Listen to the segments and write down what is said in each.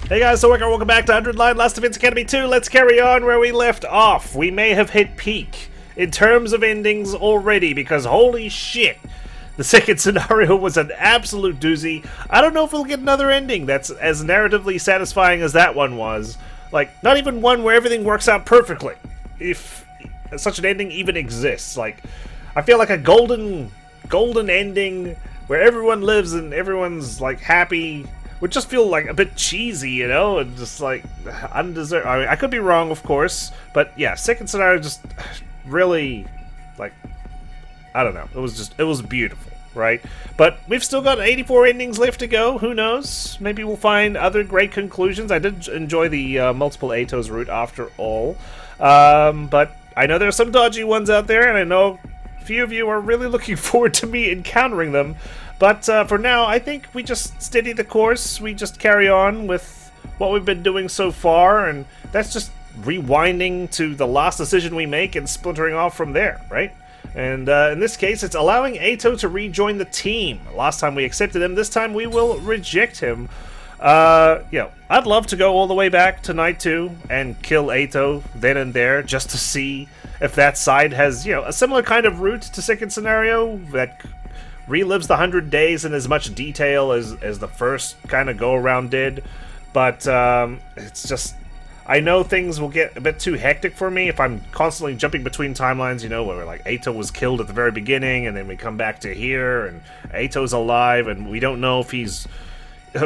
Hey guys, so welcome back to 100 Line Last Defense Academy 2. Let's carry on where we left off. We may have hit peak in terms of endings already, because holy shit, the second scenario was an absolute doozy. I don't know if we'll get another ending that's as narratively satisfying as that one was. Like, not even one where everything works out perfectly, if such an ending even exists. Like, I feel like a golden ending where everyone lives and everyone's like happy would just feel like a bit cheesy, you know, and just like undeserved. I mean, I could be wrong, of course, but yeah, second scenario just really, like, I don't know. It was beautiful, right? But we've still got 84 endings left to go. Who knows? Maybe we'll find other great conclusions. I did enjoy the multiple Eitos route after all, but I know there are some dodgy ones out there, and I know a few of you are really looking forward to me encountering them. But for now, I think we just steady the course. We just carry on with what we've been doing so far, and that's just rewinding to the last decision we make and splintering off from there, right? And in this case, it's allowing Eito to rejoin the team. Last time we accepted him, this time we will reject him. I'd love to go all the way back to Night 2 and kill Eito then and there, just to see if that side has, a similar kind of route to second scenario that relives the 100 days in as much detail as the first kind of go-around did. But it's just, I know things will get a bit too hectic for me if I'm constantly jumping between timelines, where like Eito was killed at the very beginning, and then we come back to here, and Eito's alive, and we don't know if he's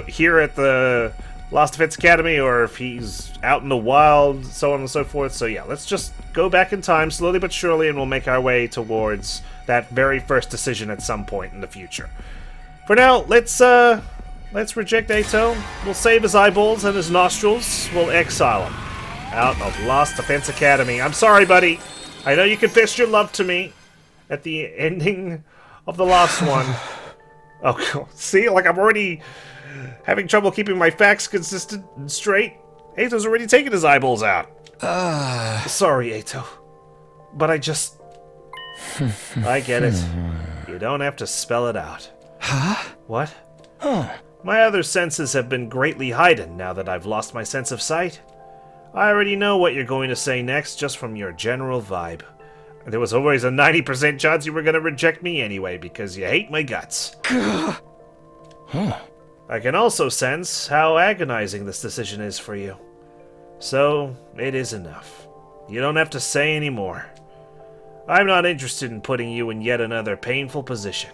here at the Last Defense Academy or if he's out in the wild, so on and so forth. So yeah, let's just go back in time slowly but surely, and we'll make our way towards that very first decision at some point in the future. For now, let's reject Eito. We'll save his eyeballs and his nostrils. We'll exile him out of Last Defense Academy. I'm sorry, buddy. I know you confessed your love to me at the ending of the last one. Oh, see? Like, I'm already having trouble keeping my facts consistent and straight. Eito's already taken his eyeballs out. Sorry, Eito. But I just... I get it. You don't have to spell it out. Huh? What? My other senses have been greatly heightened now that I've lost my sense of sight. I already know what you're going to say next just from your general vibe. There was always a 90% chance you were going to reject me anyway because you hate my guts. I can also sense how agonizing this decision is for you. So, it is enough. You don't have to say any more. I'm not interested in putting you in yet another painful position.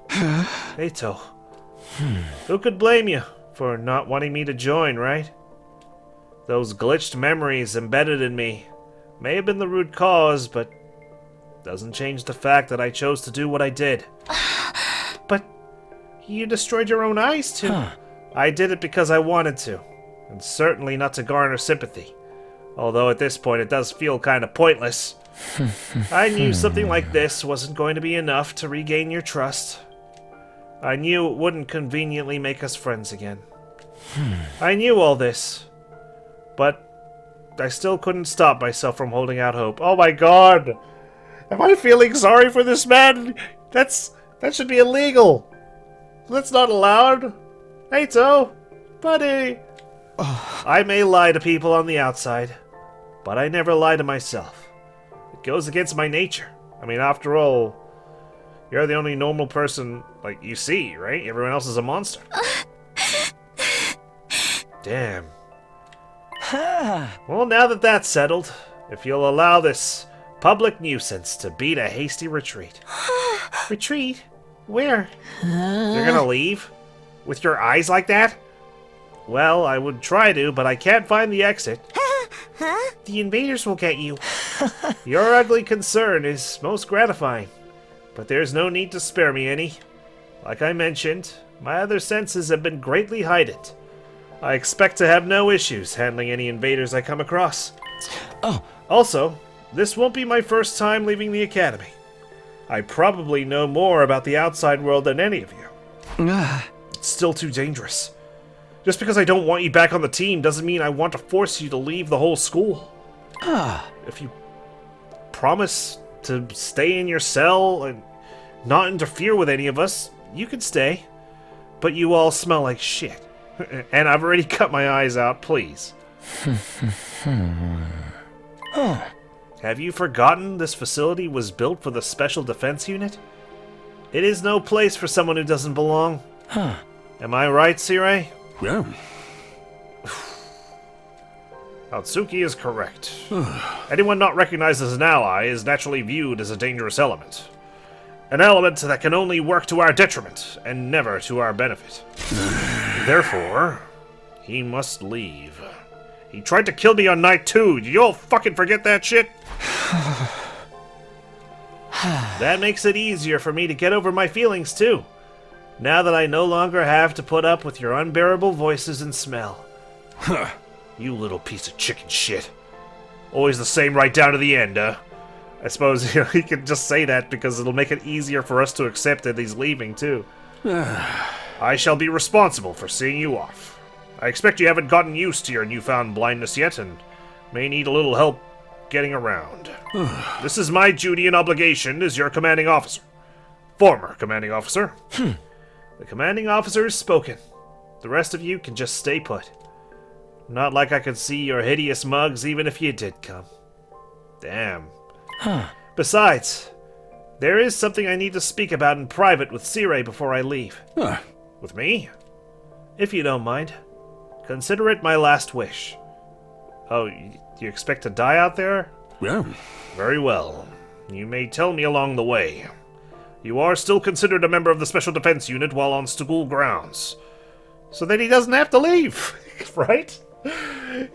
Eito. Who could blame you for not wanting me to join, right? Those glitched memories embedded in me may have been the root cause, but doesn't change the fact that I chose to do what I did. But you destroyed your own eyes too. I did it because I wanted to, and certainly not to garner sympathy. Although at this point it does feel kind of pointless. I knew something like this wasn't going to be enough to regain your trust. I knew it wouldn't conveniently make us friends again. I knew all this, but I still couldn't stop myself from holding out hope. Oh my god! Am I feeling sorry for this man? That should be illegal. That's not allowed. Eito, buddy. I may lie to people on the outside, but I never lie to myself. It goes against my nature. I mean, after all, you're the only normal person, like, you see, right? Everyone else is a monster. Damn. Well, now that that's settled, if you'll allow this public nuisance to beat a hasty retreat. Retreat? Where? You're gonna leave? With your eyes like that? Well, I would try to, but I can't find the exit. The invaders will get you. Your ugly concern is most gratifying, but there's no need to spare me any. Like I mentioned, my other senses have been greatly heightened. I expect to have no issues handling any invaders I come across. Also, this won't be my first time leaving the academy. I probably know more about the outside world than any of you. It's still too dangerous. Just because I don't want you back on the team doesn't mean I want to force you to leave the whole school. If you promise to stay in your cell and not interfere with any of us, you can stay. But you all smell like shit. And I've already cut my eyes out, please. Have you forgotten this facility was built for the Special Defense Unit? It is no place for someone who doesn't belong. Am I right, Sirei? Yeah. Atsuki is correct. Anyone not recognized as an ally is naturally viewed as a dangerous element. An element that can only work to our detriment, and never to our benefit. Therefore, he must leave. He tried to kill me on night 2. Did you all fucking forget that shit? That makes it easier for me to get over my feelings, too. Now that I no longer have to put up with your unbearable voices and smell. You little piece of chicken shit. Always the same right down to the end, huh? I suppose he could just say that because it'll make it easier for us to accept that he's leaving, too. I shall be responsible for seeing you off. I expect you haven't gotten used to your newfound blindness yet and may need a little help getting around. This is my duty and obligation as your commanding officer. Former commanding officer. The commanding officer has spoken. The rest of you can just stay put. Not like I could see your hideous mugs even if you did come. Damn. Besides, there is something I need to speak about in private with Sirei before I leave. With me? If you don't mind. Consider it my last wish. Oh, you expect to die out there? Yeah. Very well. You may tell me along the way. You are still considered a member of the Special Defense Unit while on school grounds. So then he doesn't have to leave, right?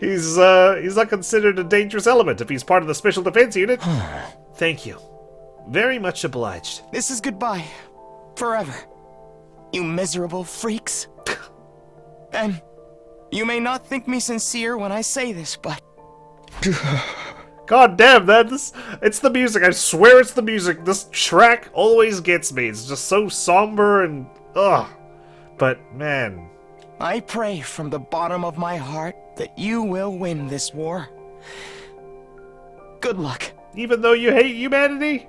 He's not considered a dangerous element if he's part of the Special Defense Unit. Thank you. Very much obliged. This is goodbye. Forever. You miserable freaks. And you may not think me sincere when I say this, but... God damn, it's the music. I swear it's the music. This track always gets me. It's just so somber and... ugh. But, man... I pray from the bottom of my heart that you will win this war. Good luck. Even though you hate humanity?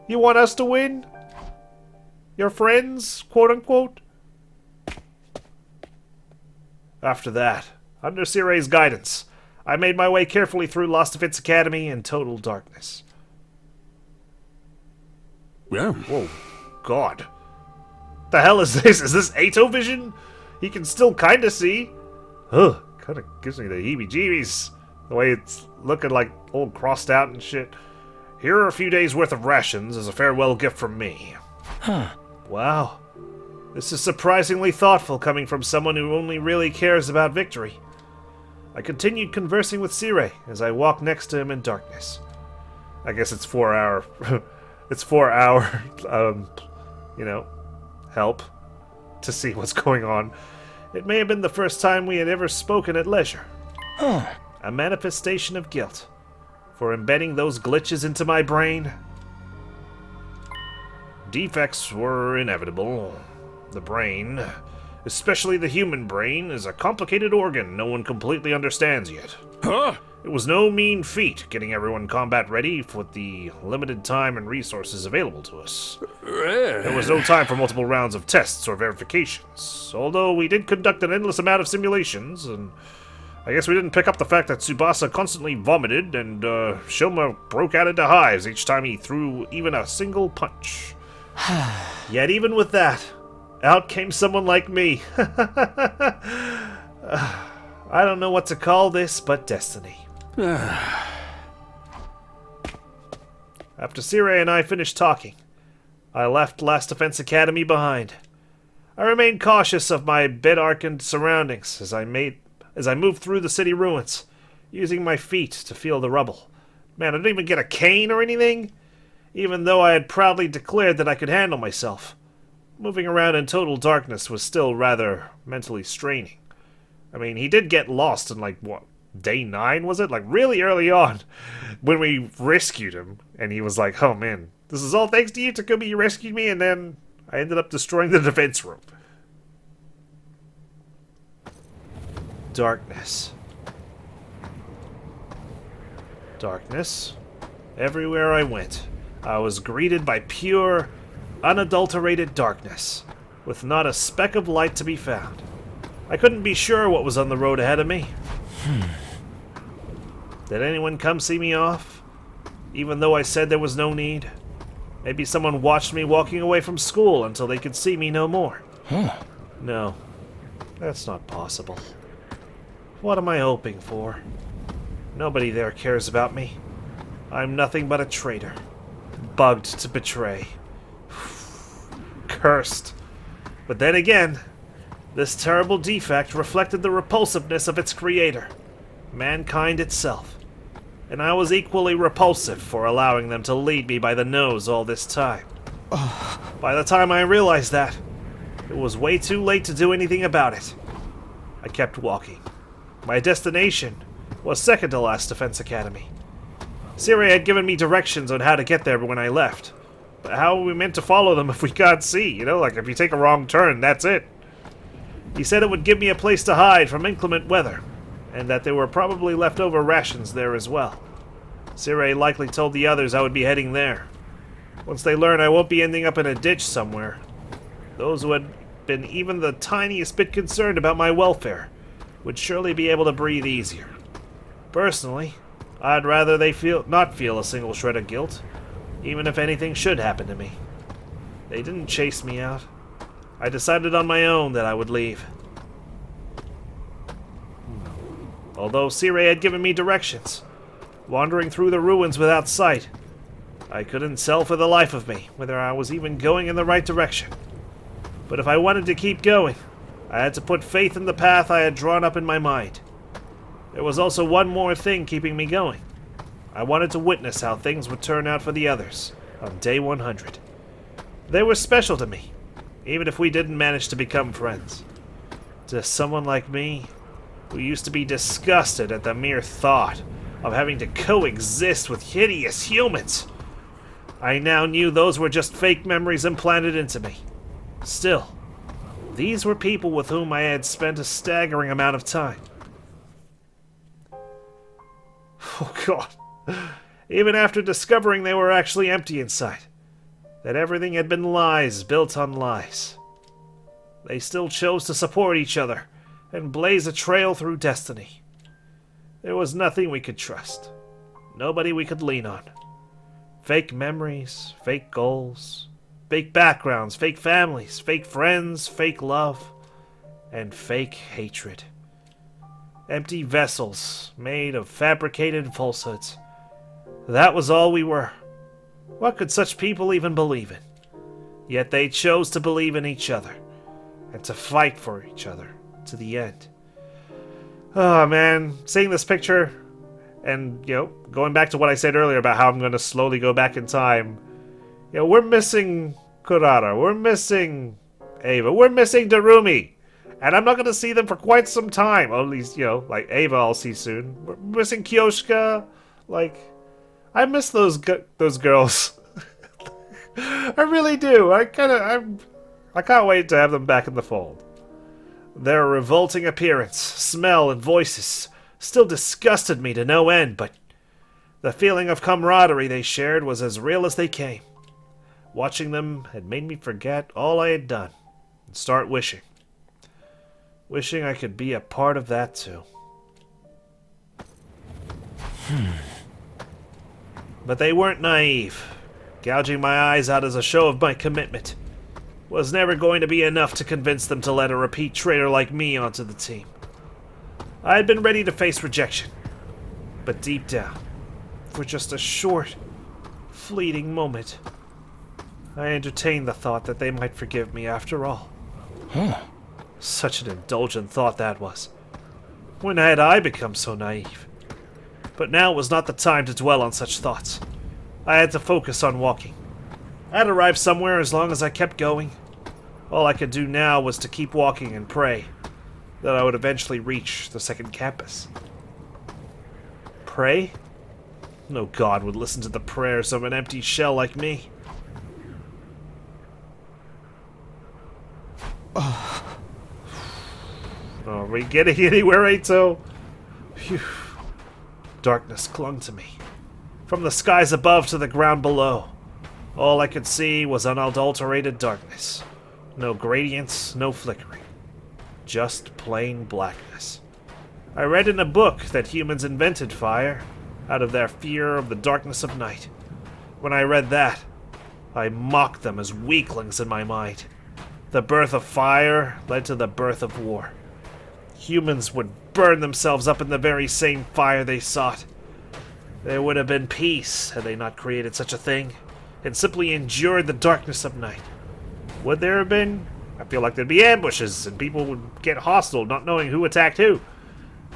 You want us to win? Your friends, quote-unquote? After that, under Sirei's guidance, I made my way carefully through Lost Defense Academy in total darkness. Yeah. Whoa. God. The hell is this? Is this Eito vision? He can still kinda see. Ugh, kinda gives me the heebie-jeebies. The way it's looking like all crossed out and shit. Here are a few days' worth of rations as a farewell gift from me. Wow. This is surprisingly thoughtful coming from someone who only really cares about victory. I continued conversing with Sirei as I walked next to him in darkness. I guess it's 4 hour... it's 4 hour, help to see what's going on. It may have been the first time we had ever spoken at leisure. A manifestation of guilt for embedding those glitches into my brain. Defects were inevitable. The brain, especially the human brain, is a complicated organ no one completely understands yet. It was no mean feat getting everyone combat ready with the limited time and resources available to us. There was no time for multiple rounds of tests or verifications, although we did conduct an endless amount of simulations, and I guess we didn't pick up the fact that Tsubasa constantly vomited and Shoma broke out into hives each time he threw even a single punch. Yet even with that, out came someone like me. I don't know what to call this, but destiny. After Sirei and I finished talking, I left Last Defense Academy behind. I remained cautious of my bed-darkened surroundings as I moved through the city ruins, using my feet to feel the rubble. Man, I didn't even get a cane or anything, even though I had proudly declared that I could handle myself. Moving around in total darkness was still rather mentally straining. I mean, he did get lost in, day 9, was it? Really early on, when we rescued him, and he was like, oh man, this is all thanks to you, Takumi, you rescued me, and then I ended up destroying the defense room. Darkness. Darkness. Everywhere I went, I was greeted by pure, unadulterated darkness, with not a speck of light to be found. I couldn't be sure what was on the road ahead of me. Did anyone come see me off? Even though I said there was no need? Maybe someone watched me walking away from school until they could see me no more. No, that's not possible. What am I hoping for? Nobody there cares about me. I'm nothing but a traitor. Bugged to betray. Cursed. But then again, this terrible defect reflected the repulsiveness of its creator, mankind itself. And I was equally repulsive for allowing them to lead me by the nose all this time. By the time I realized that, it was way too late to do anything about it. I kept walking. My destination was second to last Defense Academy. Sirei had given me directions on how to get there when I left. But how were we meant to follow them if we can't see? You know, like if you take a wrong turn, that's it. He said it would give me a place to hide from inclement weather, and that there were probably leftover rations there as well. Sirei likely told the others I would be heading there. Once they learn I won't be ending up in a ditch somewhere, those who had been even the tiniest bit concerned about my welfare would surely be able to breathe easier. Personally, I'd rather they not feel a single shred of guilt, even if anything should happen to me. They didn't chase me out. I decided on my own that I would leave. Although Sirei had given me directions, wandering through the ruins without sight, I couldn't tell for the life of me whether I was even going in the right direction. But if I wanted to keep going, I had to put faith in the path I had drawn up in my mind. There was also one more thing keeping me going. I wanted to witness how things would turn out for the others on day 100. They were special to me, even if we didn't manage to become friends. To someone like me, who used to be disgusted at the mere thought of having to coexist with hideous humans, I now knew those were just fake memories implanted into me. Still, these were people with whom I had spent a staggering amount of time. Oh God. Even after discovering they were actually empty inside, that everything had been lies built on lies, they still chose to support each other and blaze a trail through destiny. There was nothing we could trust, nobody we could lean on. Fake memories, fake goals, fake backgrounds, fake families, fake friends, fake love, and fake hatred. Empty vessels made of fabricated falsehoods. That was all we were. What could such people even believe in? Yet they chose to believe in each other, and to fight for each other to the end. Oh man, seeing this picture, and, going back to what I said earlier about how I'm going to slowly go back in time, we're missing Kurara, we're missing Ava, we're missing Darumi, and I'm not going to see them for quite some time. At least, like Ava I'll see soon. We're missing Kyoshika, I miss those girls. I really do. I can't wait to have them back in the fold. Their revolting appearance, smell, and voices still disgusted me to no end, but the feeling of camaraderie they shared was as real as they came. Watching them had made me forget all I had done and start wishing. Wishing I could be a part of that too. But they weren't naive. Gouging my eyes out as a show of my commitment was never going to be enough to convince them to let a repeat traitor like me onto the team. I had been ready to face rejection, but deep down, for just a short, fleeting moment, I entertained the thought that they might forgive me after all. Such an indulgent thought that was. When had I become so naive? But now was not the time to dwell on such thoughts. I had to focus on walking. I'd arrived somewhere as long as I kept going. All I could do now was to keep walking and pray that I would eventually reach the second campus. Pray? No god would listen to the prayers of an empty shell like me. Are we getting anywhere, Eito? Phew. Darkness clung to me. From the skies above to the ground below, all I could see was unadulterated darkness. No gradients, no flickering. Just plain blackness. I read in a book that humans invented fire out of their fear of the darkness of night. When I read that, I mocked them as weaklings in my mind. The birth of fire led to the birth of war. Humans would burn themselves up in the very same fire they sought. There would have been peace had they not created such a thing, and simply endured the darkness of night. Would there have been? I feel like there'd be ambushes, and people would get hostile, not knowing who attacked who.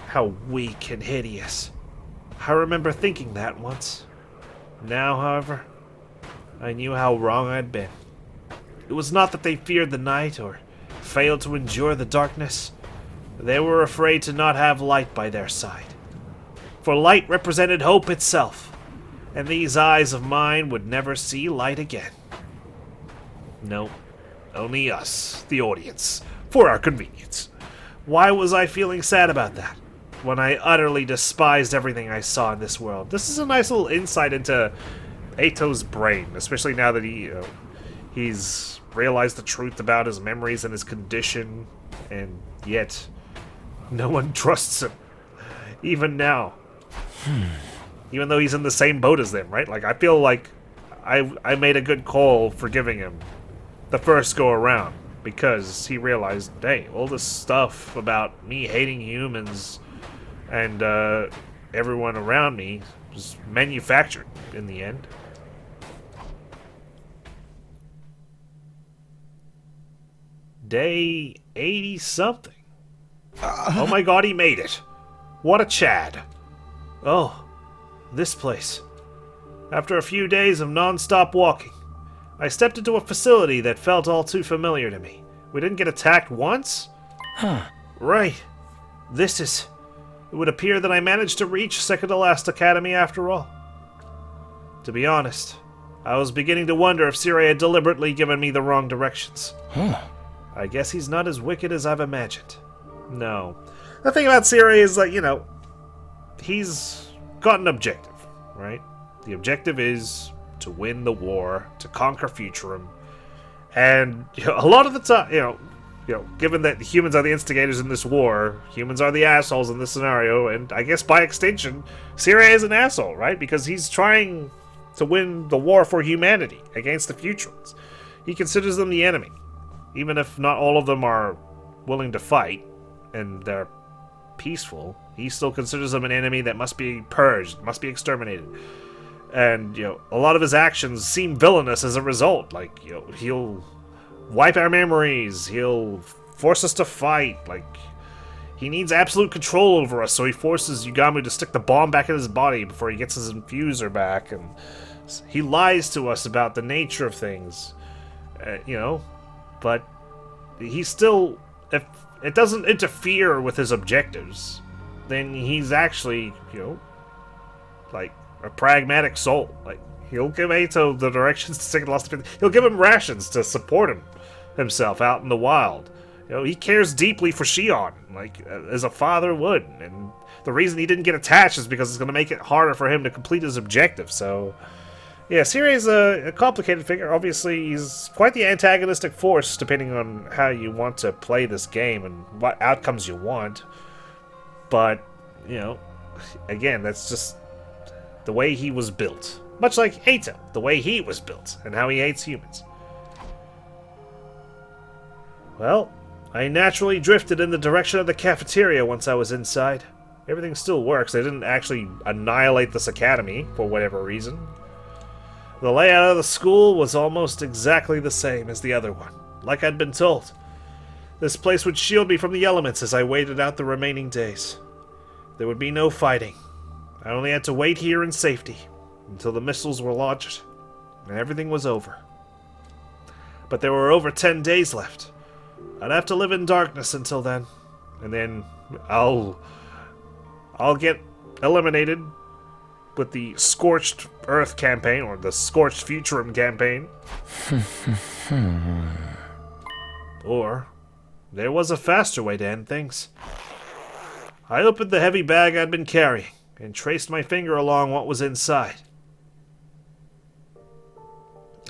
How weak and hideous. I remember thinking that once. Now, however, I knew how wrong I'd been. It was not that they feared the night or failed to endure the darkness. They were afraid to not have light by their side. For light represented hope itself, and these eyes of mine would never see light again. No, only us, the audience, for our convenience. Why was I feeling sad about that, when I utterly despised everything I saw in this world? This is a nice little insight into Eito's brain, especially now that he's realized the truth about his memories and his condition, and yet no one trusts him, even now. Even though he's in the same boat as them, right? Like, I feel like I made a good call forgiving him the first go around, because he realized, hey, all this stuff about me hating humans and everyone around me was manufactured in the end. Day 80-something. Oh my god, he made it. What a Chad. Oh, this place. After a few days of non-stop walking, I stepped into a facility that felt all too familiar to me. We didn't get attacked once? Huh. Right. It would appear that I managed to reach second to last academy after all. To be honest, I was beginning to wonder if Sirei had deliberately given me the wrong directions. Huh. I guess he's not as wicked as I've imagined. No. The thing about Sirei is that, he's got an objective, right? The objective is to win the war, to conquer Futurum. And a lot of the time, given that humans are the instigators in this war, humans are the assholes in this scenario, and I guess by extension, Sirei is an asshole, right? Because he's trying to win the war for humanity against the Futurums. He considers them the enemy, even if not all of them are willing to fight, and they're peaceful. He still considers them an enemy that must be purged, must be exterminated. And, a lot of his actions seem villainous as a result. Like, he'll wipe our memories, he'll force us to fight, he needs absolute control over us, so he forces Yugamu to stick the bomb back in his body before he gets his infuser back, and he lies to us about the nature of things, but he still, if it doesn't interfere with his objectives, then he's actually, a pragmatic soul. He'll give Eito the directions to second lost. He'll give him rations to support himself out in the wild. He cares deeply for Shion, as a father would. And the reason he didn't get attached is because it's going to make it harder for him to complete his objective. So, yeah, Sirei's a complicated figure. Obviously, he's quite the antagonistic force, depending on how you want to play this game and what outcomes you want. But, again, that's just the way he was built. Much like Eito, the way he was built, and how he hates humans. Well, I naturally drifted in the direction of the cafeteria once I was inside. Everything still works. They didn't actually annihilate this academy, for whatever reason. The layout of the school was almost exactly the same as the other one, like I'd been told. This place would shield me from the elements as I waited out the remaining days. There would be no fighting. I only had to wait here in safety until the missiles were launched, and everything was over. But there were over 10 days left. I'd have to live in darkness until then, and then I'll get eliminated with the Scorched Earth campaign, or the Scorched Futurum campaign. Or there was a faster way to end things. I opened the heavy bag I'd been carrying and traced my finger along what was inside.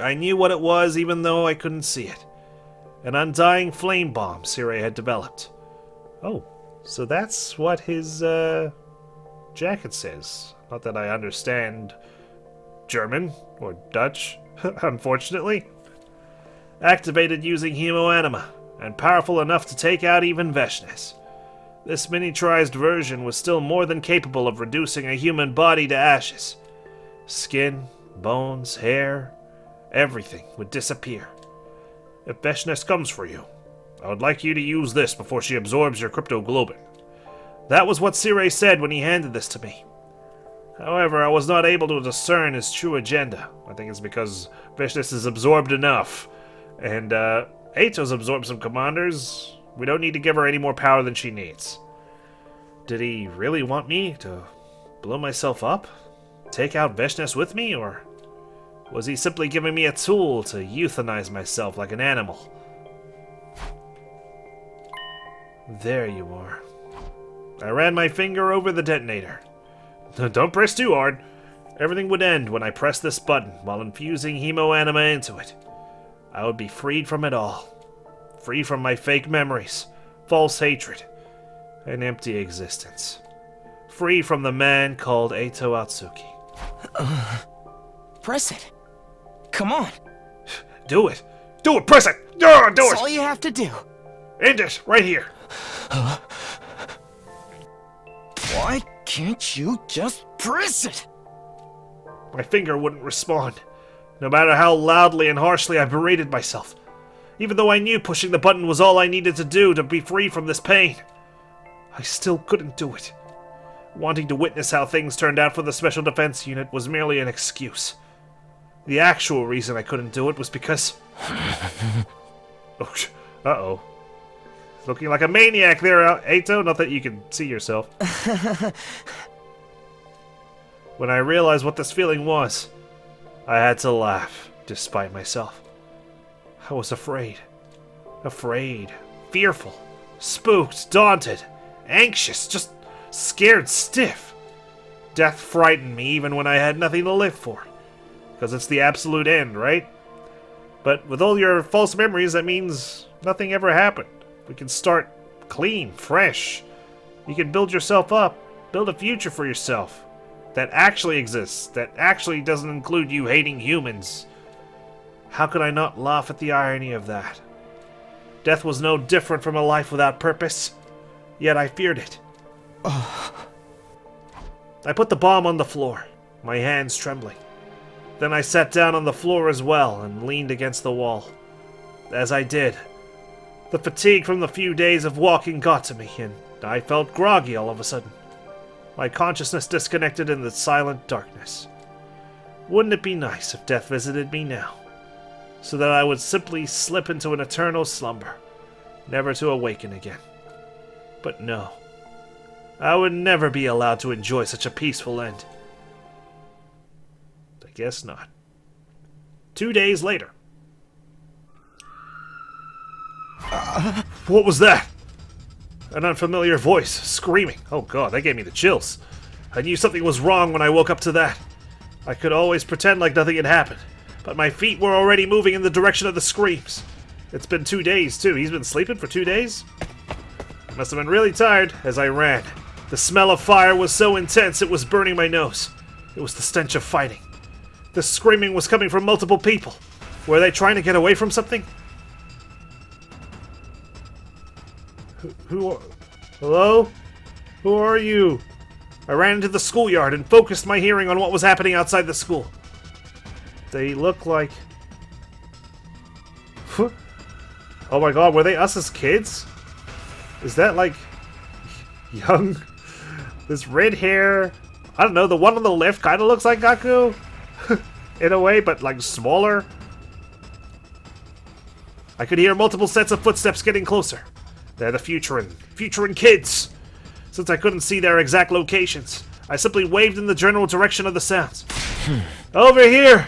I knew what it was even though I couldn't see it. An undying flame bomb Sirei had developed. Oh, so that's what his jacket says. Not that I understand German or Dutch, unfortunately. Activated using hemoanima, and powerful enough to take out even Veshness. This miniaturized version was still more than capable of reducing a human body to ashes. Skin, bones, hair, everything would disappear. If Veshness comes for you, I would like you to use this before she absorbs your cryptoglobin. That was what Sirei said when he handed this to me. However, I was not able to discern his true agenda. I think it's because Veshness is absorbed enough. And, Eito's absorbed some commanders. We don't need to give her any more power than she needs. Did he really want me to blow myself up? Take out Veshness with me? Or was he simply giving me a tool to euthanize myself like an animal? There you are. I ran my finger over the detonator. Don't press too hard. Everything would end when I pressed this button while infusing hemoanima into it. I would be freed from it all. Free from my fake memories, false hatred, an empty existence. Free from the man called Eito Atsuki. Press it. Come on. Do it. Do it. Press it. Do it. That's all you have to do. End it. Right here. Why can't you just press it? My finger wouldn't respond, no matter how loudly and harshly I berated myself. Even though I knew pushing the button was all I needed to do to be free from this pain, I still couldn't do it. Wanting to witness how things turned out for the Special Defense Unit was merely an excuse. The actual reason I couldn't do it was because... Uh-oh. Looking like a maniac there, Eito. Not that you can see yourself. When I realized what this feeling was, I had to laugh, despite myself. I was afraid. Afraid. Fearful. Spooked. Daunted. Anxious. Just scared stiff. Death frightened me even when I had nothing to live for. Because it's the absolute end, right? But with all your false memories, that means nothing ever happened. We can start clean, fresh. You can build yourself up. Build a future for yourself. That actually exists. That actually doesn't include you hating humans. How could I not laugh at the irony of that? Death was no different from a life without purpose. Yet I feared it. I put the bomb on the floor, my hands trembling. Then I sat down on the floor as well and leaned against the wall. As I did, the fatigue from the few days of walking got to me, and I felt groggy all of a sudden. My consciousness disconnected in the silent darkness. Wouldn't it be nice if death visited me now, so that I would simply slip into an eternal slumber, never to awaken again? But no. I would never be allowed to enjoy such a peaceful end. I guess not. 2 days later. What was that? An unfamiliar voice, screaming. Oh god, that gave me the chills. I knew something was wrong when I woke up to that. I could always pretend like nothing had happened, but my feet were already moving in the direction of the screams. It's been 2 days, too. He's been sleeping for 2 days? Must have been really tired as I ran. The smell of fire was so intense it was burning my nose. It was the stench of fighting. The screaming was coming from multiple people. Were they trying to get away from something? Hello? Who are you? I ran into the schoolyard and focused my hearing on what was happening outside the school. They look like... Oh my god, were they us as kids? Is that like... young? This red hair... I don't know, the one on the left kind of looks like Gaku. In a way, but like smaller. I could hear multiple sets of footsteps getting closer. They're the Futurin kids. Since I couldn't see their exact locations, I simply waved in the general direction of the sounds. Over here!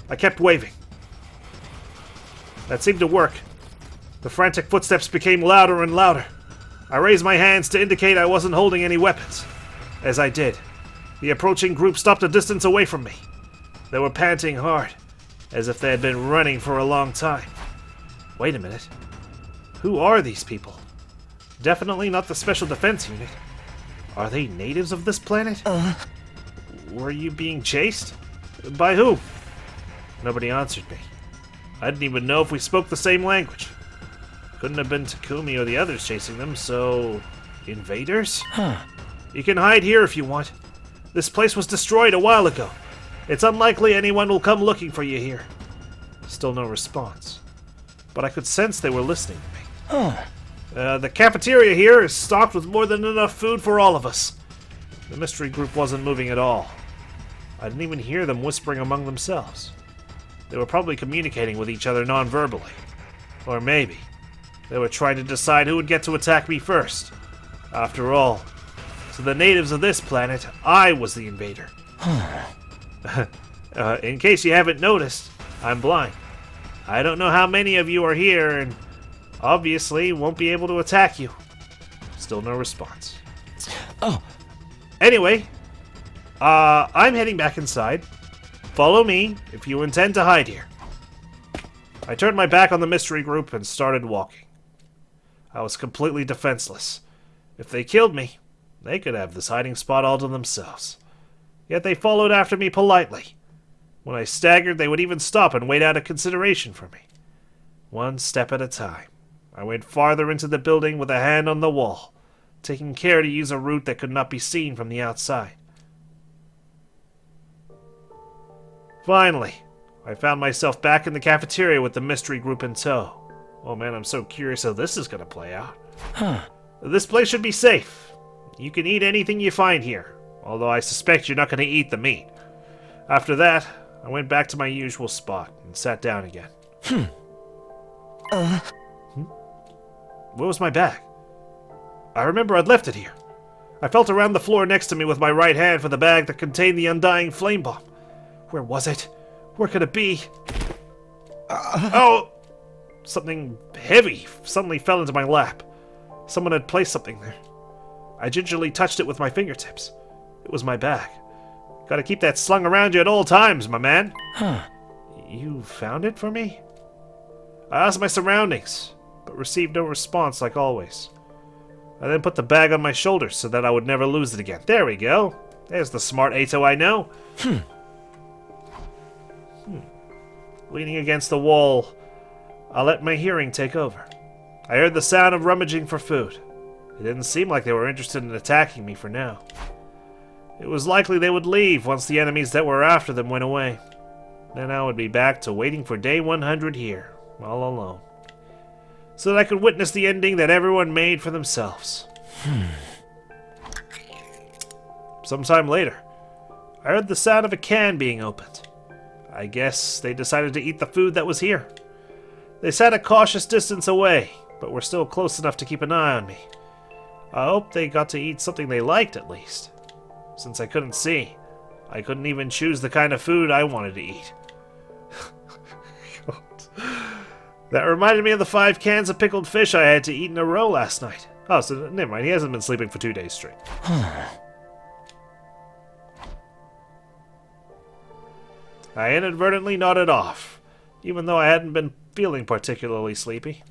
I kept waving. That seemed to work. The frantic footsteps became louder and louder. I raised my hands to indicate I wasn't holding any weapons. As I did, the approaching group stopped a distance away from me. They were panting hard, as if they had been running for a long time. Wait a minute. Who are these people? Definitely not the Special Defense Unit. Are they natives of this planet? Were you being chased? By who? Nobody answered me. I didn't even know if we spoke the same language. Couldn't have been Takumi or the others chasing them, so... invaders? You can hide here if you want. This place was destroyed a while ago. It's unlikely anyone will come looking for you here. Still no response. But I could sense they were listening to me. The cafeteria here is stocked with more than enough food for all of us. The mystery group wasn't moving at all. I didn't even hear them whispering among themselves. They were probably communicating with each other non-verbally. Or maybe they were trying to decide who would get to attack me first. After all, to the natives of this planet, I was the invader. In case you haven't noticed, I'm blind. I don't know how many of you are here, and obviously won't be able to attack you. Still no response. Anyway, I'm heading back inside. Follow me if you intend to hide here. I turned my back on the mystery group and started walking. I was completely defenseless. If they killed me, they could have this hiding spot all to themselves. Yet they followed after me politely. When I staggered, they would even stop and wait out of consideration for me. One step at a time, I went farther into the building with a hand on the wall, taking care to use a route that could not be seen from the outside. Finally, I found myself back in the cafeteria with the mystery group in tow. Oh man, I'm so curious how this is going to play out. This place should be safe. You can eat anything you find here, although I suspect you're not going to eat the meat. After that, I went back to my usual spot and sat down again. Where was my bag? I remember I'd left it here. I felt around the floor next to me with my right hand for the bag that contained the undying flame bomb. Where was it? Where could it be? Oh! Something heavy suddenly fell into my lap. Someone had placed something there. I gingerly touched it with my fingertips. It was my bag. Gotta keep that slung around you at all times, my man. You found it for me? I asked my surroundings, but received no response like always. I then put the bag on my shoulders so that I would never lose it again. There we go. There's the smart Eito I know. Leaning against the wall, I let my hearing take over. I heard the sound of rummaging for food. It didn't seem like they were interested in attacking me for now. It was likely they would leave once the enemies that were after them went away. Then I would be back to waiting for day 100 here, all alone. So that I could witness the ending that everyone made for themselves. Sometime later, I heard the sound of a can being opened. I guess they decided to eat the food that was here. They sat a cautious distance away, but were still close enough to keep an eye on me. I hoped they got to eat something they liked at least. Since I couldn't see, I couldn't even choose the kind of food I wanted to eat. That reminded me of the 5 cans of pickled fish I had to eat in a row last night. Oh, so never mind, he hasn't been sleeping for 2 days straight. I inadvertently nodded off, even though I hadn't been feeling particularly sleepy.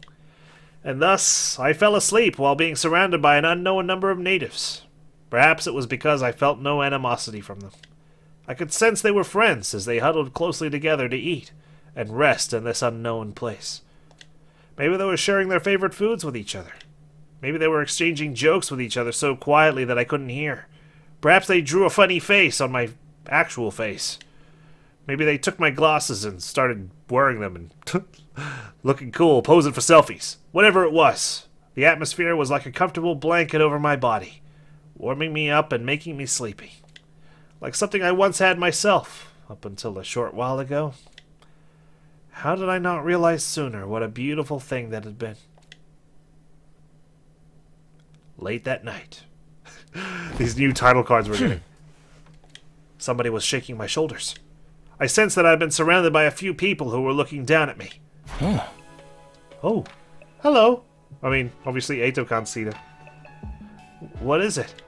And thus, I fell asleep while being surrounded by an unknown number of natives. Perhaps it was because I felt no animosity from them. I could sense they were friends as they huddled closely together to eat and rest in this unknown place. Maybe they were sharing their favorite foods with each other. Maybe they were exchanging jokes with each other so quietly that I couldn't hear. Perhaps they drew a funny face on my actual face. Maybe they took my glasses and started wearing them and looking cool, posing for selfies. Whatever it was, the atmosphere was like a comfortable blanket over my body, warming me up and making me sleepy. Like something I once had myself, up until a short while ago. How did I not realize sooner what a beautiful thing that had been? Late that night. These new title cards we're getting. Somebody was shaking my shoulders. I sensed that I had been surrounded by a few people who were looking down at me. Oh, hello. I mean, obviously Eito can't see them. What is it?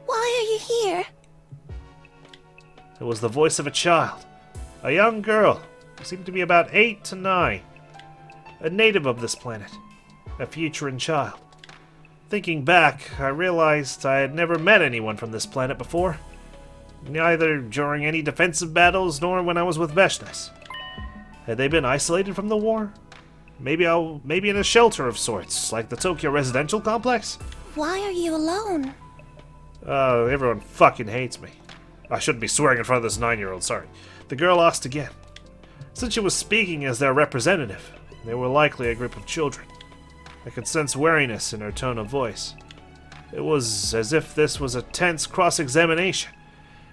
Why are you here? It was the voice of a child. A young girl who seemed to be about 8 to 9. A native of this planet. A futurine child. Thinking back, I realized I had never met anyone from this planet before. Neither during any defensive battles nor when I was with Veshnas. Had they been isolated from the war? Maybe in a shelter of sorts, like the Tokyo residential complex? Why are you alone? Everyone fucking hates me. I shouldn't be swearing in front of this 9-year-old, sorry. The girl asked again. Since she was speaking as their representative, they were likely a group of children. I could sense wariness in her tone of voice. It was as if this was a tense cross-examination,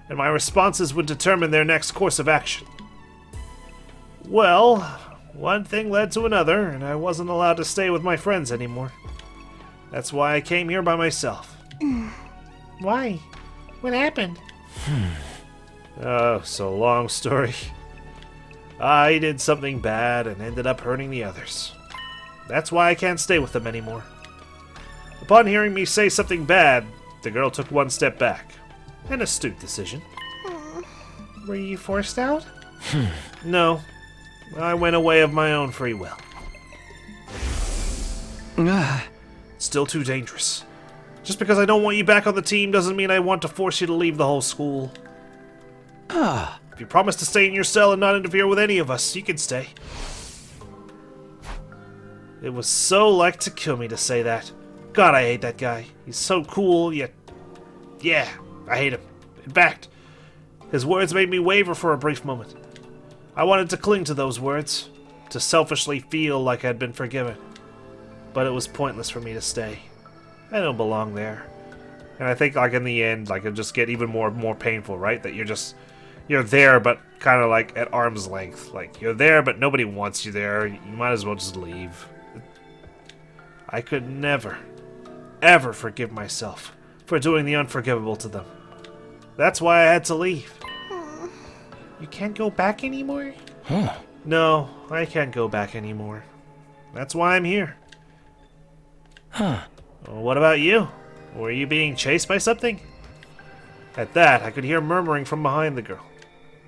and my responses would determine their next course of action. Well, one thing led to another, and I wasn't allowed to stay with my friends anymore. That's why I came here by myself. Why? What happened? Oh, so long story. I did something bad and ended up hurting the others. That's why I can't stay with them anymore. Upon hearing me say something bad, the girl took one step back. An astute decision. Were you forced out? No. I went away of my own free will. Still too dangerous. Just because I don't want you back on the team doesn't mean I want to force you to leave the whole school. If you promise to stay in your cell and not interfere with any of us, you can stay. It was so like Takumi to say that. God, I hate that guy. He's so cool, yet... Yeah, I hate him. In fact, his words made me waver for a brief moment. I wanted to cling to those words, to selfishly feel like I'd been forgiven. But it was pointless for me to stay. I don't belong there. And I think, like, in the end, like, it'll just get even more painful, right? That you're there, but kind of like at arm's length. Like, you're there, but nobody wants you there. You might as well just leave. I could never, ever forgive myself for doing the unforgivable to them. That's why I had to leave. You can't go back anymore? No, I can't go back anymore. That's why I'm here. Well, what about you? Were you being chased by something? At that, I could hear murmuring from behind the girl.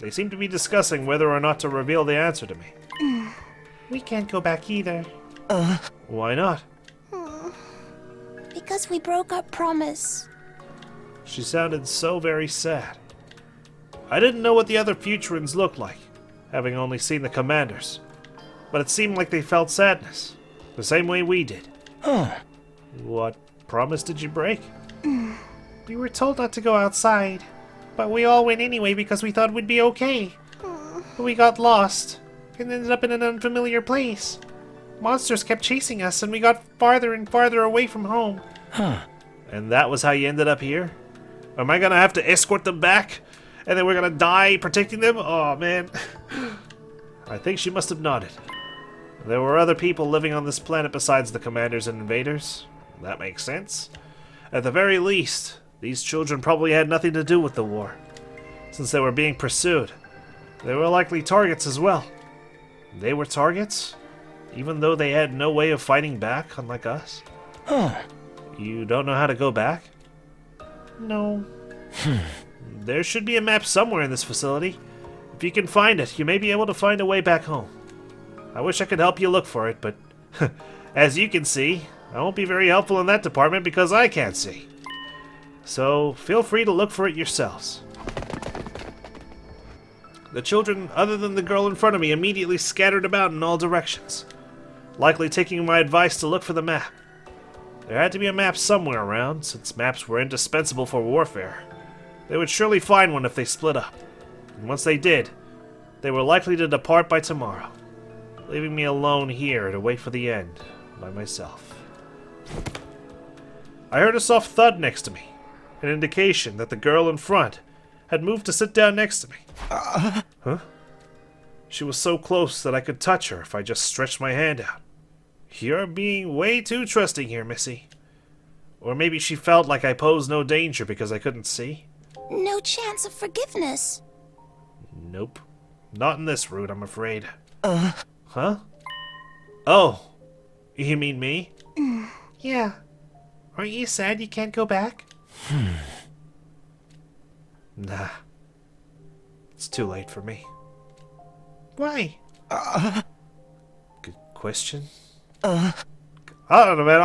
They seemed to be discussing whether or not to reveal the answer to me. We can't go back either. Why not? Because we broke our promise. She sounded so very sad. I didn't know what the other Futurans looked like, having only seen the commanders. But it seemed like they felt sadness, the same way we did. What promise did you break? We were told not to go outside, but we all went anyway because we thought we'd be okay. But we got lost and ended up in an unfamiliar place. Monsters kept chasing us and we got farther and farther away from home. And that was how you ended up here? Am I gonna have to escort them back? And then we're gonna die protecting them? Oh, man. I think she must have nodded. There were other people living on this planet besides the commanders and invaders. That makes sense. At the very least, these children probably had nothing to do with the war. Since they were being pursued, they were likely targets as well. They were targets? Even though they had no way of fighting back, unlike us? You don't know how to go back? No. There should be a map somewhere in this facility. If you can find it, you may be able to find a way back home. I wish I could help you look for it, but as you can see, I won't be very helpful in that department because I can't see. So feel free to look for it yourselves. The children, other than the girl in front of me, immediately scattered about in all directions, likely taking my advice to look for the map. There had to be a map somewhere around, since maps were indispensable for warfare. They would surely find one if they split up. And once they did, they were likely to depart by tomorrow, leaving me alone here to wait for the end by myself. I heard a soft thud next to me, an indication that the girl in front had moved to sit down next to me. Huh? She was so close that I could touch her if I just stretched my hand out. You're being way too trusting here, Missy. Or maybe she felt like I posed no danger because I couldn't see? No chance of forgiveness. Nope. Not in this route, I'm afraid. Huh? Oh. You mean me? Yeah. Aren't you sad you can't go back? Nah. It's too late for me. Why? Good question. I don't know, man.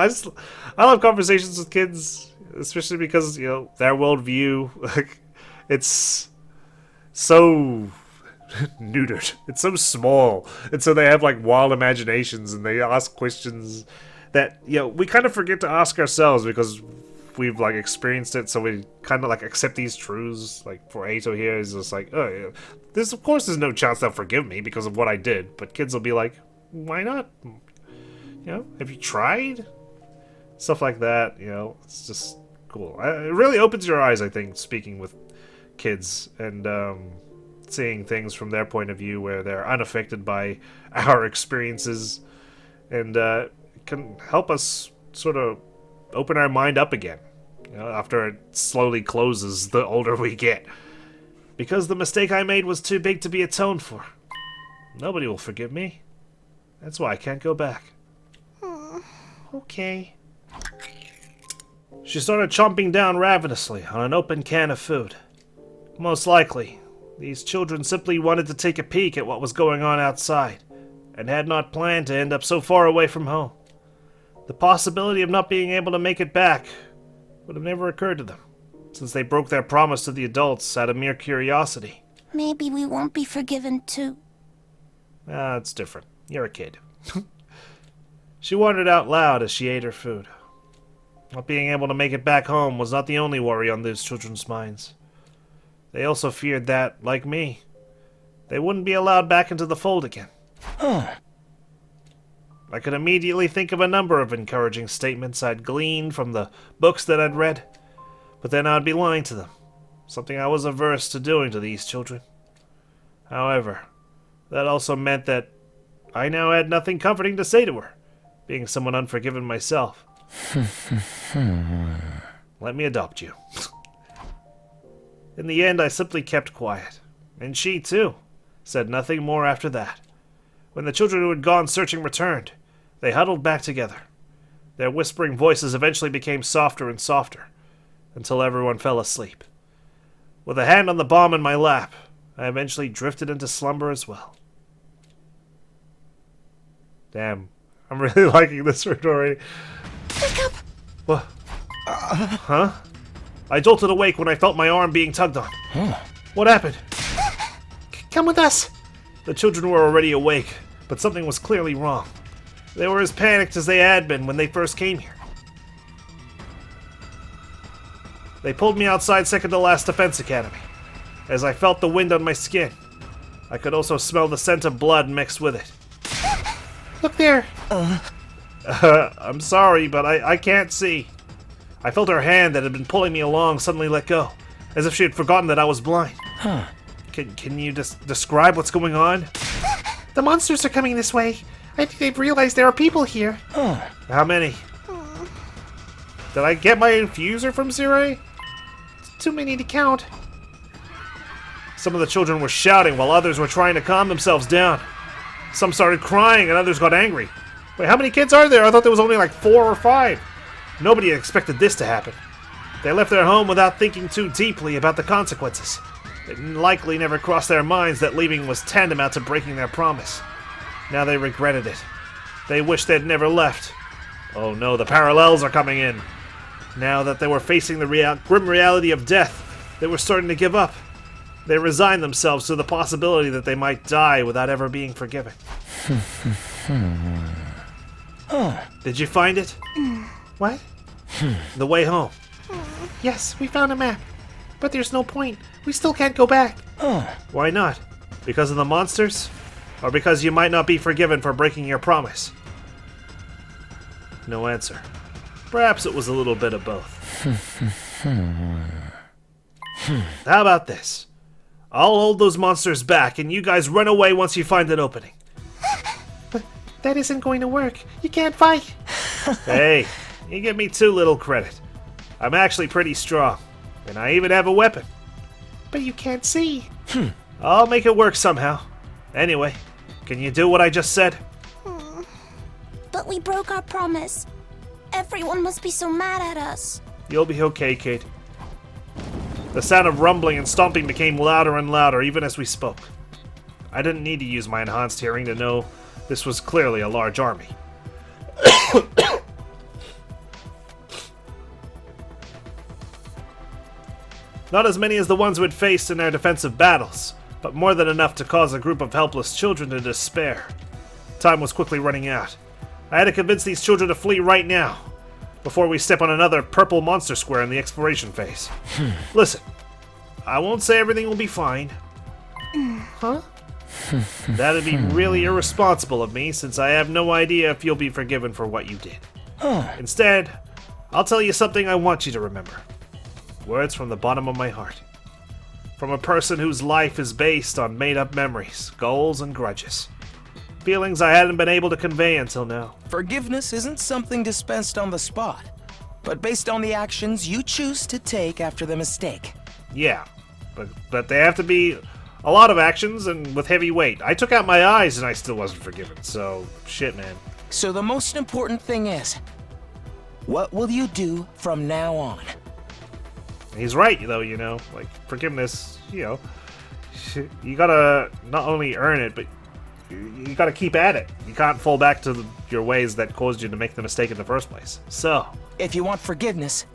I love conversations with kids, especially because, you know, their worldview, like, it's so neutered. It's so small. And so they have, like, wild imaginations, and they ask questions that, you know, we kind of forget to ask ourselves because we've, like, experienced it, so we kind of, like, accept these truths. Like, for Eito here, is just like, oh, yeah, of course there's no chance they'll forgive me because of what I did. But kids will be like, why not? You know, have you tried? Stuff like that, you know, it's just cool. It really opens your eyes, I think, speaking with kids and seeing things from their point of view where they're unaffected by our experiences, and can help us sort of open our mind up again, you know, after it slowly closes the older we get. Because the mistake I made was too big to be atoned for. Nobody will forgive me. That's why I can't go back. Okay. She started chomping down ravenously on an open can of food. Most likely, these children simply wanted to take a peek at what was going on outside, and had not planned to end up so far away from home. The possibility of not being able to make it back would have never occurred to them, since they broke their promise to the adults out of mere curiosity. Maybe we won't be forgiven too. It's different. You're a kid. She wondered out loud as she ate her food. Not being able to make it back home was not the only worry on those children's minds. They also feared that, like me, they wouldn't be allowed back into the fold again. I could immediately think of a number of encouraging statements I'd gleaned from the books that I'd read, but then I'd be lying to them, something I was averse to doing to these children. However, that also meant that I now had nothing comforting to say to her, being someone unforgiven myself. Let me adopt you. In the end, I simply kept quiet, and she, too, said nothing more after that. When the children who had gone searching returned, they huddled back together. Their whispering voices eventually became softer and softer, until everyone fell asleep. With a hand on the bomb in my lap, I eventually drifted into slumber as well. Damn, I'm really liking this story. Wake up! What? Huh? I jolted awake when I felt my arm being tugged on. What happened? Come with us! The children were already awake, but something was clearly wrong. They were as panicked as they had been when they first came here. They pulled me outside second to last Defense Academy, as I felt the wind on my skin. I could also smell the scent of blood mixed with it. Look there! I'm sorry, but I can't see. I felt her hand that had been pulling me along suddenly let go, as if she had forgotten that I was blind. Can you describe what's going on? The monsters are coming this way. I think they've realized there are people here. How many? Did I get my infuser from Sirei? Too many to count. Some of the children were shouting while others were trying to calm themselves down. Some started crying and others got angry. Wait, how many kids are there? I thought there was only like 4 or 5. Nobody had expected this to happen. They left their home without thinking too deeply about the consequences. It likely never crossed their minds that leaving was tantamount to breaking their promise. Now they regretted it. They wished they'd never left. Oh no, the parallels are coming in. Now that they were facing the grim reality of death, they were starting to give up. They resigned themselves to the possibility that they might die without ever being forgiven. Did you find it? What? The way home. Yes, we found a map. But there's no point. We still can't go back. Why not? Because of the monsters? Or because you might not be forgiven for breaking your promise? No answer. Perhaps it was a little bit of both. How about this? I'll hold those monsters back and you guys run away once you find an opening. But that isn't going to work. You can't fight. Hey, you give me too little credit. I'm actually pretty strong, and I even have a weapon. But you can't see. I'll make it work somehow. Anyway, can you do what I just said? But we broke our promise. Everyone must be so mad at us. You'll be okay, kid. The sound of rumbling and stomping became louder and louder even as we spoke. I didn't need to use my enhanced hearing to know this was clearly a large army. Not as many as the ones we'd faced in our defensive battles, but more than enough to cause a group of helpless children to despair. Time was quickly running out. I had to convince these children to flee right now, before we step on another purple monster square in the exploration phase. Listen, I won't say everything will be fine. Huh? That'd be really irresponsible of me, since I have no idea if you'll be forgiven for what you did. Instead, I'll tell you something I want you to remember. Words from the bottom of my heart. From a person whose life is based on made-up memories, goals, and grudges. Feelings I hadn't been able to convey until now. Forgiveness isn't something dispensed on the spot, but based on the actions you choose to take after the mistake. Yeah, but they have to be a lot of actions and with heavy weight. I took out my eyes and I still wasn't forgiven, so shit, man. So the most important thing is, what will you do from now on? He's right, though, you know, like, forgiveness, you know, you gotta not only earn it, but you gotta keep at it. You can't fall back to your ways that caused you to make the mistake in the first place. So, If you want forgiveness,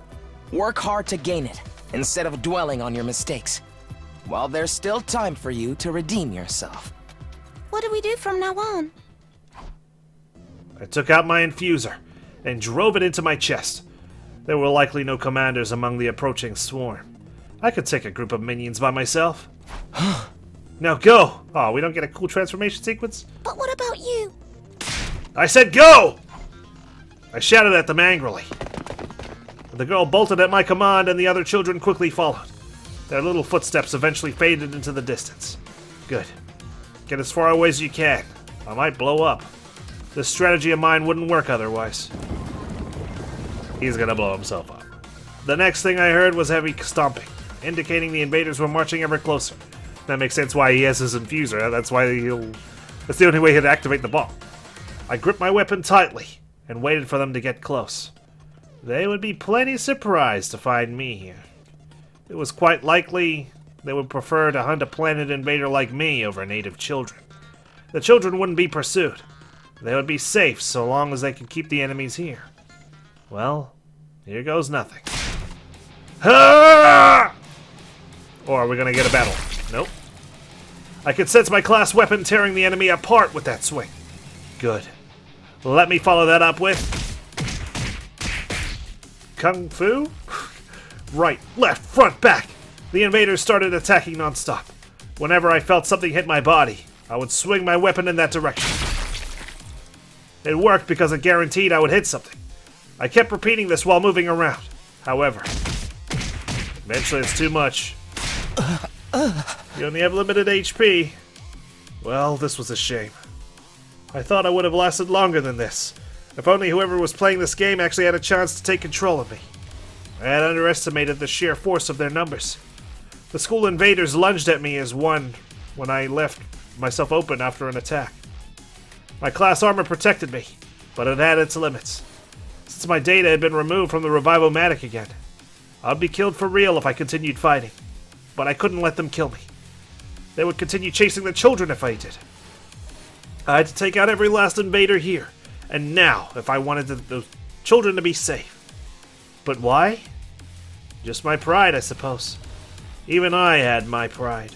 work hard to gain it, instead of dwelling on your mistakes. While there's still time for you to redeem yourself. What do we do from now on? I took out my infuser and drove it into my chest. There were likely no commanders among the approaching swarm. I could take a group of minions by myself. Now go! Oh, we don't get a cool transformation sequence? But what about you? I said go! I shouted at them angrily. The girl bolted at my command and the other children quickly followed. Their little footsteps eventually faded into the distance. Good. Get as far away as you can. I might blow up. This strategy of mine wouldn't work otherwise. He's gonna blow himself up. The next thing I heard was heavy stomping, indicating the invaders were marching ever closer. That makes sense why he has his infuser. That's the only way he'd activate the bomb. I gripped my weapon tightly and waited for them to get close. They would be plenty surprised to find me here. It was quite likely they would prefer to hunt a planet invader like me over native children. The children wouldn't be pursued. They would be safe so long as they could keep the enemies here. Well, here goes nothing. Ah! Or are we gonna get a battle? Nope. I could sense my class weapon tearing the enemy apart with that swing. Good. Let me follow that up with... Kung Fu? Right, left, front, back. The invaders started attacking nonstop. Whenever I felt something hit my body, I would swing my weapon in that direction. It worked because it guaranteed I would hit something. I kept repeating this while moving around. However, eventually it's too much. You only have limited HP. Well, this was a shame. I thought I would have lasted longer than this. If only whoever was playing this game actually had a chance to take control of me. I had underestimated the sheer force of their numbers. The school invaders lunged at me as one when I left myself open after an attack. My class armor protected me, but it had its limits. Since my data had been removed from the Revivomatic again, I'd be killed for real if I continued fighting. But I couldn't let them kill me. They would continue chasing the children if I did. I had to take out every last invader here, and now, if I wanted those children to be safe. But why? Just my pride, I suppose. Even I had my pride.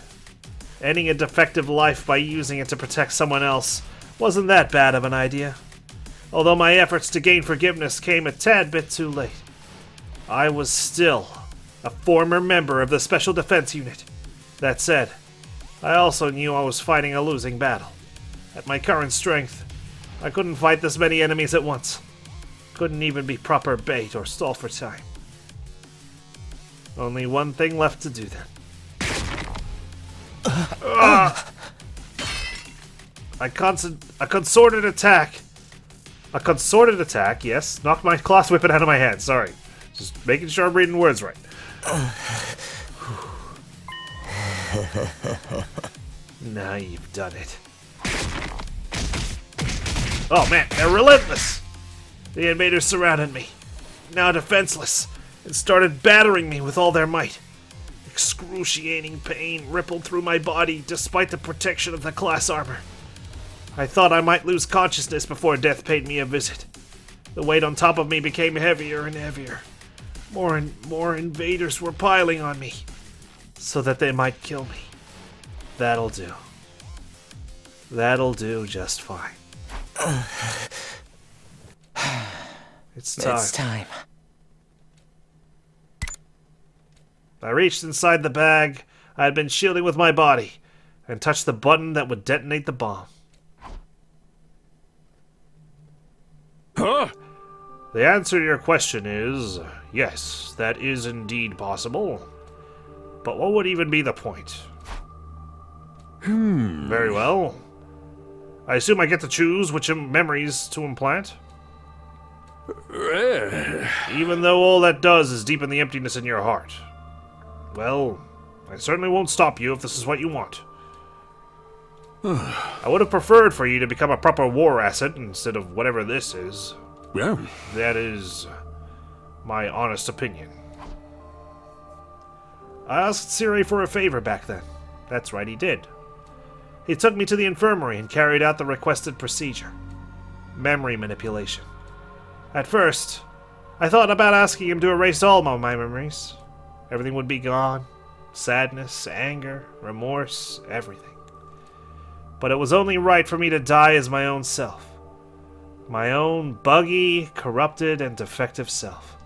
Ending a defective life by using it to protect someone else wasn't that bad of an idea. Although my efforts to gain forgiveness came a tad bit too late. I was still a former member of the Special Defense Unit. That said, I also knew I was fighting a losing battle. At my current strength, I couldn't fight this many enemies at once. Couldn't even be proper bait or stall for time. Only one thing left to do then. A concerted attack. A concerted attack, yes. Knocked my class weapon out of my hand, sorry. Just making sure I'm reading words right. Now you've done it. Oh man, they're relentless! The invaders surrounded me, now defenseless, and started battering me with all their might. Excruciating pain rippled through my body despite the protection of the class armor. I thought I might lose consciousness before death paid me a visit. The weight on top of me became heavier and heavier. More and more invaders were piling on me. so that they might kill me. That'll do. That'll do just fine. It's time. It's time. I reached inside the bag I had been shielding with my body and touched the button that would detonate the bomb. Huh? The answer to your question is, yes, that is indeed possible. But what would even be the point? Very well. I assume I get to choose which memories to implant? Even though all that does is deepen the emptiness in your heart. Well, I certainly won't stop you if this is what you want. I would have preferred for you to become a proper war asset instead of whatever this is. Yeah. That is my honest opinion. I asked Sirei for a favor back then. That's right, he did. He took me to the infirmary and carried out the requested procedure. Memory manipulation. At first, I thought about asking him to erase all of my memories. Everything would be gone. Sadness, anger, remorse, everything. But it was only right for me to die as my own self. My own buggy, corrupted, and defective self.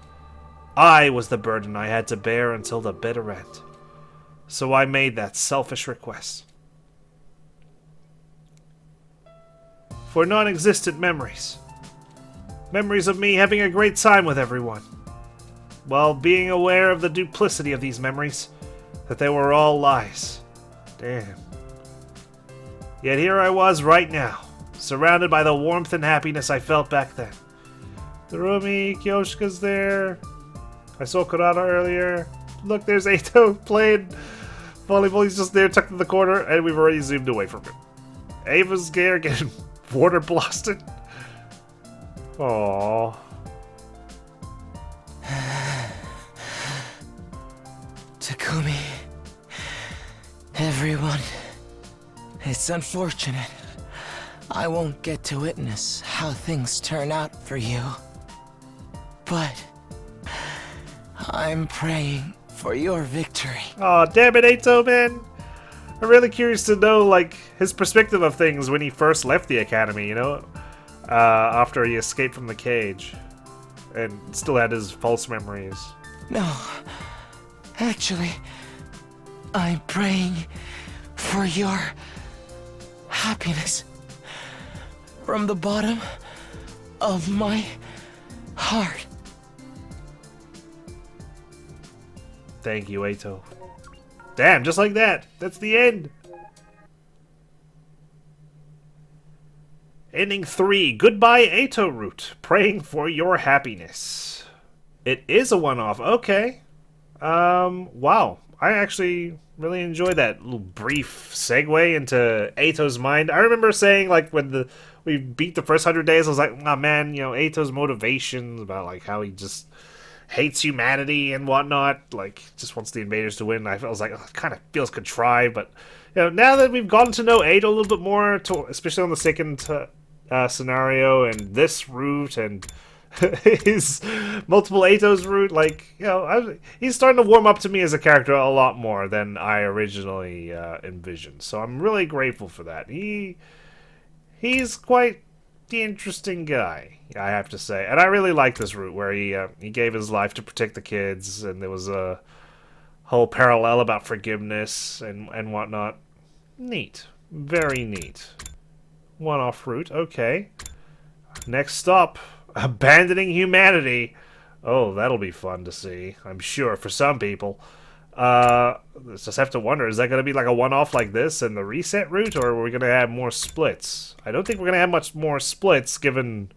I was the burden I had to bear until the bitter end. So I made that selfish request. For non-existent memories. Memories of me having a great time with everyone. While being aware of the duplicity of these memories, that they were all lies. Damn. Yet here I was right now, surrounded by the warmth and happiness I felt back then. Narumi, Kyoshika's there. I saw Kurata earlier. Look, there's Eito playing volleyball. He's just there tucked in the corner, and we've already zoomed away from him. Ava's there getting water blasted. Aww. Takumi. Everyone. It's unfortunate. I won't get to witness how things turn out for you. But I'm praying for your victory. Aw, damn it, Eito, man. I'm really curious to know, like, his perspective of things when he first left the academy, you know? After he escaped from the cage. And still had his false memories. No. Actually, I'm praying for your happiness. From the bottom of my heart. Thank you, Eito. Damn, just like that. That's the end. Ending 3. Goodbye, Eito route. Praying for your happiness. It is a one-off. Okay. Wow. I actually really enjoyed that little brief segue into Eito's mind. I remember saying, like, when we beat the first 100 days, I was like, oh man, you know, Eito's motivations about, like, how he just hates humanity and whatnot, like, just wants the invaders to win. I was like, oh, it kind of feels contrived, but, you know, now that we've gotten to know Eito a little bit more, especially on the second scenario, and this route, and his multiple Eito's route, like, you know, he's starting to warm up to me as a character a lot more than I originally envisioned, so I'm really grateful for that. He's quite the interesting guy, I have to say, and I really like this route where he gave his life to protect the kids, and there was a whole parallel about forgiveness and whatnot. Neat, very neat. One-off route, okay. Next stop, abandoning humanity. Oh, that'll be fun to see, I'm sure, for some people. Let's just have to wonder, is that going to be like a one-off like this in the reset route, or are we going to have more splits? I don't think we're going to have much more splits, given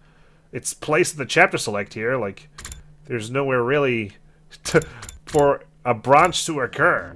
its place in the chapter select here. Like, there's nowhere really for a branch to occur.